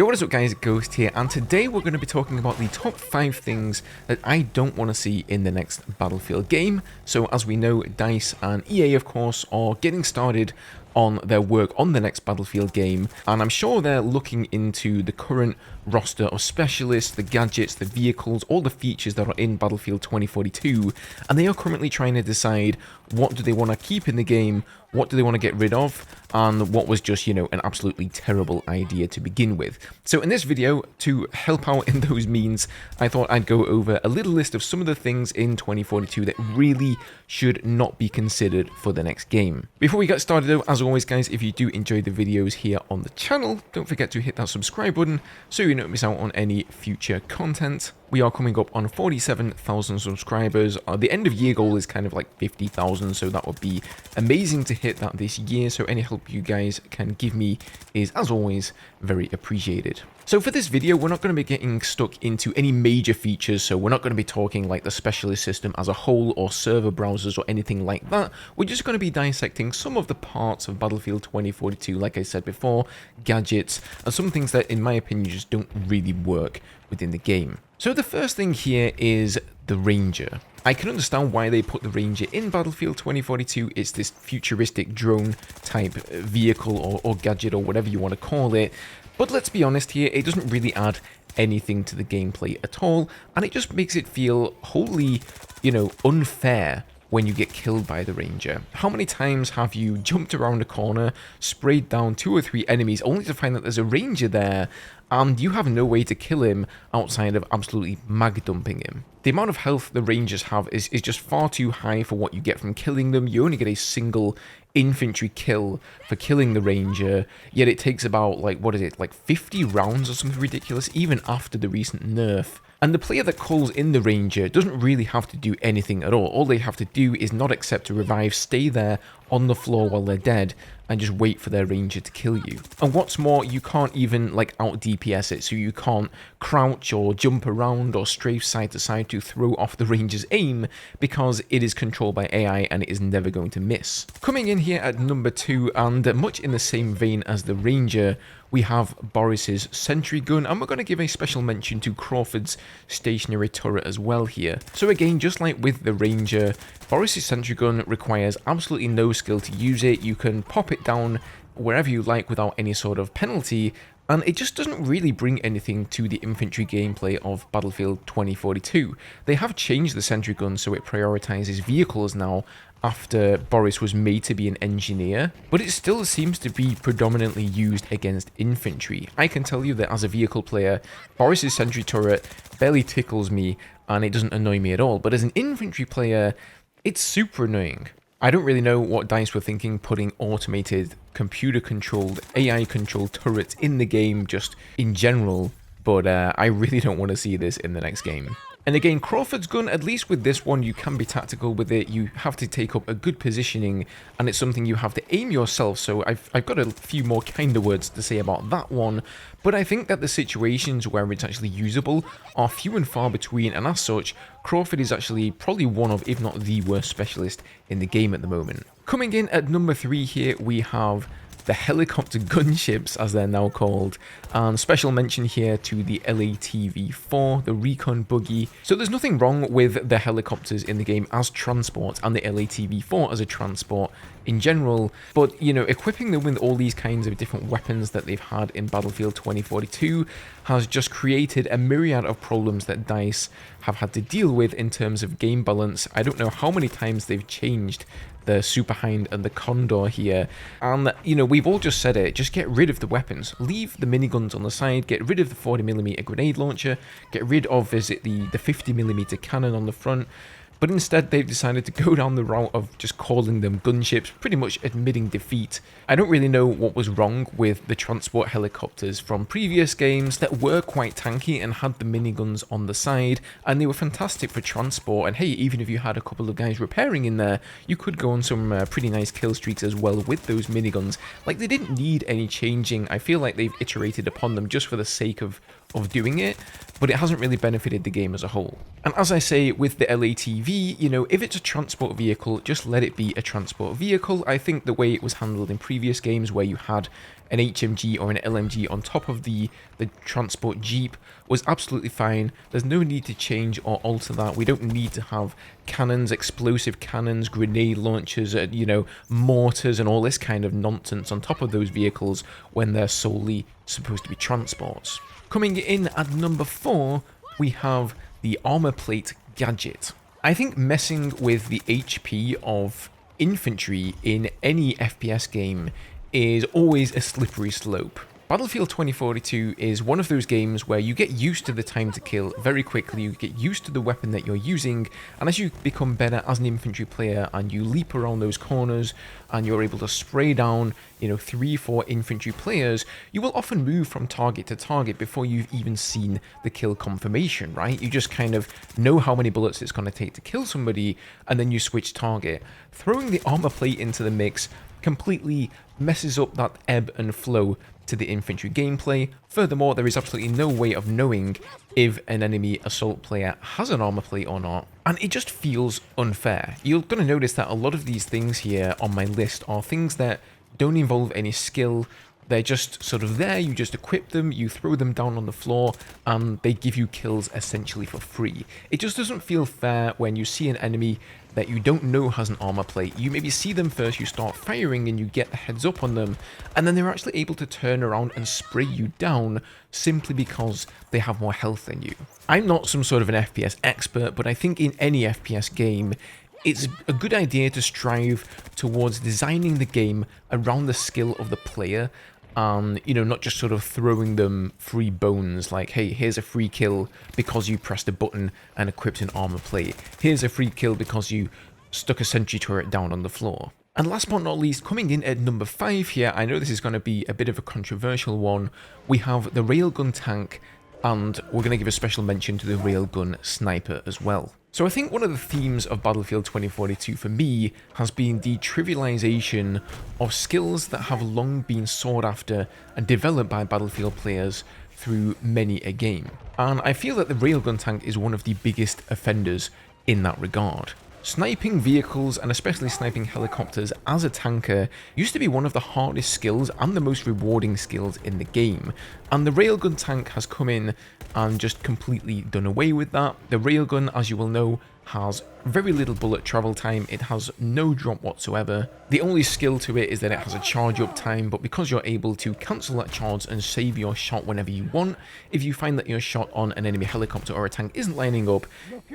Yo, what is up guys, Ghost here, and today we're going to be talking about the top 5 things that I don't want to see in the next Battlefield game. So as we know, DICE and EA of course are getting started on their work on the next Battlefield game, and I'm sure they're looking into the current roster of specialists, the gadgets, the vehicles, all the features that are in Battlefield 2042, and they are currently trying to decide what do they want to keep in the game, what do they want to get rid of, and what was just, an absolutely terrible idea to begin with. So in this video, to help out in those means, I thought I'd go over a little list of some of the things in 2042 that really should not be considered for the next game. Before we get started though, as always guys, if you do enjoy the videos here on the channel, don't forget to hit that subscribe button so you don't miss out on any future content. We are coming up on 47,000 subscribers. The end of year goal is kind of like 50,000, so that would be amazing to hit that this year. So any help you guys can give me is, as always, very appreciated. So for this video, we're not going to be getting stuck into any major features, so we're not going to be talking like the specialist system as a whole or server browsers or anything like that. We're just going to be dissecting some of the parts of Battlefield 2042, like I said before, gadgets, and some things that in my opinion just don't really work within the game. So the first thing here is the Ranger. I can understand why they put the Ranger in Battlefield 2042. It's this futuristic drone type vehicle or gadget or whatever you want to call it. But let's be honest here, it doesn't really add anything to the gameplay at all, and it just makes it feel wholly, unfair when you get killed by the Ranger. How many times have you jumped around a corner, sprayed down 2 or 3 enemies, only to find that there's a Ranger there, and you have no way to kill him outside of absolutely mag dumping him? The amount of health the Rangers have is just far too high for what you get from killing them. You only get a single infantry kill for killing the Ranger, yet it takes about, like 50 rounds or something ridiculous, even after the recent nerf. And the player that calls in the Ranger doesn't really have to do anything at all. All they have to do is not accept a revive, stay there on the floor while they're dead, and just wait for their Ranger to kill you. And what's more, you can't even out DPS it, so you can't crouch or jump around or strafe side to side to throw off the Ranger's aim, because it is controlled by AI and it is never going to miss. Coming in here at number 2, and much in the same vein as the Ranger, we have Boris's sentry gun, and we're going to give a special mention to Crawford's stationary turret as well here. So again, just like with the Ranger, Boris's sentry gun requires absolutely no skill to use it. You can pop it down wherever you like without any sort of penalty, and it just doesn't really bring anything to the infantry gameplay of Battlefield 2042. They have changed the sentry gun so it prioritizes vehicles now after Boris was made to be an engineer, but it still seems to be predominantly used against infantry. I can tell you that as a vehicle player, Boris's sentry turret barely tickles me and it doesn't annoy me at all, but as an infantry player, it's super annoying. I don't really know what DICE were thinking putting automated, computer-controlled, AI-controlled turrets in the game just in general, but I really don't want to see this in the next game. And again, Crawford's gun, at least with this one, you can be tactical with it. You have to take up a good positioning, and it's something you have to aim yourself. So I've got a few more kinder words to say about that one. But I think that the situations where it's actually usable are few and far between, and as such, Crawford is actually probably one of, if not the worst specialist in the game at the moment. Coming in at number 3 here, we have the helicopter gunships, as they're now called, and special mention here to the LATV-4, the recon buggy. So there's nothing wrong with the helicopters in the game as transport and the LATV-4 as a transport in general, but equipping them with all these kinds of different weapons that they've had in Battlefield 2042 has just created a myriad of problems that DICE have had to deal with in terms of game balance. I don't know how many times they've changed the Superhind and the Condor here, and we've all just said it, just get rid of the weapons, leave the miniguns on the side, get rid of the 40mm grenade launcher, get rid of the 50mm cannon on the front. But instead, they've decided to go down the route of just calling them gunships, pretty much admitting defeat. I don't really know what was wrong with the transport helicopters from previous games that were quite tanky and had the miniguns on the side, and they were fantastic for transport. And hey, even if you had a couple of guys repairing in there, you could go on some pretty nice kill streaks as well with those miniguns. Like, they didn't need any changing. I feel like they've iterated upon them just for the sake of doing it, but it hasn't really benefited the game as a whole. And as I say, with the LATV, UAV, you know, if it's a transport vehicle, just let it be a transport vehicle. I think the way it was handled in previous games where you had an HMG or an LMG on top of the transport jeep was absolutely fine. There's no need to change or alter that. We don't need to have cannons, explosive cannons, grenade launchers, you know, mortars and all this kind of nonsense on top of those vehicles when they're solely supposed to be transports. Coming in at number 4, we have the armor plate gadget. I think messing with the HP of infantry in any FPS game is always a slippery slope. Battlefield 2042 is one of those games where you get used to the time to kill very quickly, you get used to the weapon that you're using, and as you become better as an infantry player and you leap around those corners and you're able to spray down, you know, 3-4 infantry players, you will often move from target to target before you've even seen the kill confirmation, right? You just kind of know how many bullets it's going to take to kill somebody, and then you switch target. Throwing the armor plate into the mix completely messes up that ebb and flow to the infantry gameplay. Furthermore, there is absolutely no way of knowing if an enemy assault player has an armor plate or not, and it just feels unfair. You're going to notice that a lot of these things here on my list are things that don't involve any skill. They're just sort of there, you just equip them, you throw them down on the floor, and they give you kills essentially for free. It just doesn't feel fair when you see an enemy that you don't know has an armor plate. You maybe see them first, you start firing and you get the heads up on them, and then they're actually able to turn around and spray you down simply because they have more health than you. I'm not some sort of an FPS expert, but I think in any FPS game, it's a good idea to strive towards designing the game around the skill of the player, and, you know, not just sort of throwing them free bones like, hey, here's a free kill because you pressed a button and equipped an armor plate. Here's a free kill because you stuck a sentry turret down on the floor. And last but not least, coming in at number 5 here, I know this is going to be a bit of a controversial one, we have the railgun tank, and we're going to give a special mention to the railgun sniper as well. So I think one of the themes of Battlefield 2042 for me has been the trivialization of skills that have long been sought after and developed by Battlefield players through many a game. And I feel that the railgun tank is one of the biggest offenders in that regard. Sniping vehicles, and especially sniping helicopters as a tanker, used to be one of the hardest skills and the most rewarding skills in the game, and the railgun tank has come in and just completely done away with that. The railgun, as you will know, has very little bullet travel time, it has no drop whatsoever. The only skill to it is that it has a charge up time, but because you're able to cancel that charge and save your shot whenever you want, if you find that your shot on an enemy helicopter or a tank isn't lining up,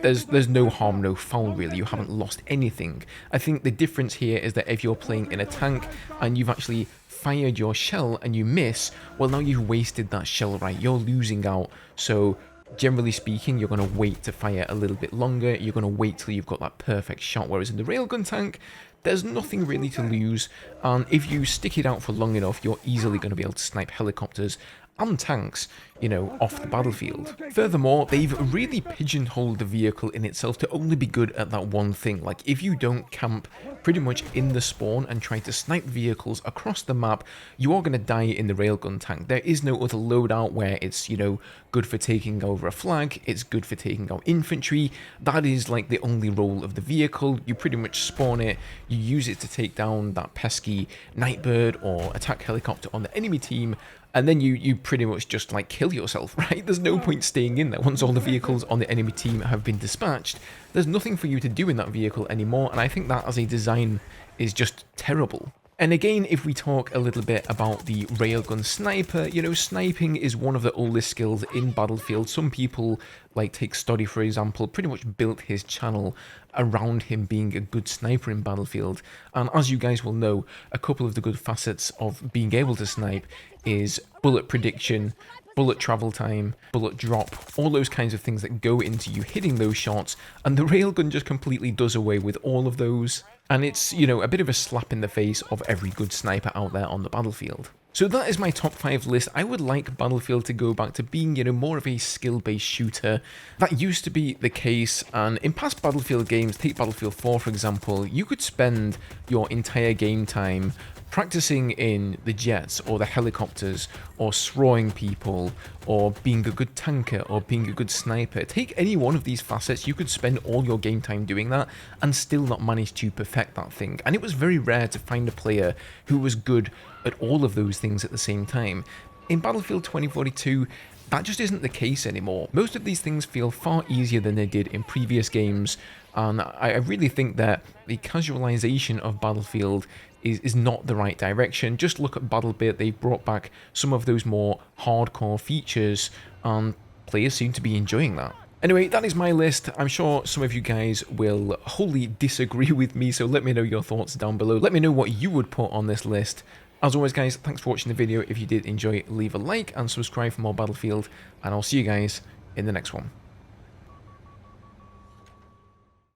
there's no harm, no foul really, you haven't lost anything. I think the difference here is that if you're playing in a tank and you've actually fired your shell and you miss, well, now you've wasted that shell, right? You're losing out. So generally speaking, you're going to wait to fire a little bit longer, you're going to wait till you've got that perfect shot, whereas in the railgun tank, there's nothing really to lose, and if you stick it out for long enough, you're easily going to be able to snipe helicopters and tanks, you know, off the battlefield. Furthermore, they've really pigeonholed the vehicle in itself to only be good at that one thing. Like, if you don't camp pretty much in the spawn and try to snipe vehicles across the map, you are going to die in the railgun tank. There is no other loadout where it's, you know, good for taking over a flag, it's good for taking out infantry. That is like the only role of the vehicle. You pretty much spawn it, you use it to take down that pesky Nightbird or attack helicopter on the enemy team, and then you pretty much just like kill yourself, right? There's no point staying in there. Once all the vehicles on the enemy team have been dispatched, there's nothing for you to do in that vehicle anymore, and I think that as a design is just terrible. And again, if we talk a little bit about the railgun sniper, you know, sniping is one of the oldest skills in Battlefield. Some people, like take Stoddy for example, pretty much built his channel around him being a good sniper in Battlefield. And as you guys will know, a couple of the good facets of being able to snipe is bullet prediction, bullet travel time, bullet drop, all those kinds of things that go into you hitting those shots, and the railgun just completely does away with all of those. And it's, you know, a bit of a slap in the face of every good sniper out there on the battlefield. So that is my top 5 list. I would like Battlefield to go back to being, you know, more of a skill-based shooter. That used to be the case, and in past Battlefield games, take Battlefield 4 for example, you could spend your entire game time practicing in the jets or the helicopters or throwing people or being a good tanker or being a good sniper. Take any one of these facets, you could spend all your game time doing that and still not manage to perfect that thing. And it was very rare to find a player who was good at all of those things at the same time. In Battlefield 2042, that just isn't the case anymore. Most of these things feel far easier than they did in previous games, and I really think that the casualization of Battlefield is not the right direction. Just look at BattleBit, they've brought back some of those more hardcore features, and players seem to be enjoying that. Anyway, that is my list. I'm sure some of you guys will wholly disagree with me, so let me know your thoughts down below. Let me know what you would put on this list. As always, guys, thanks for watching the video. If you did enjoy, leave a like and subscribe for more Battlefield, and I'll see you guys in the next one.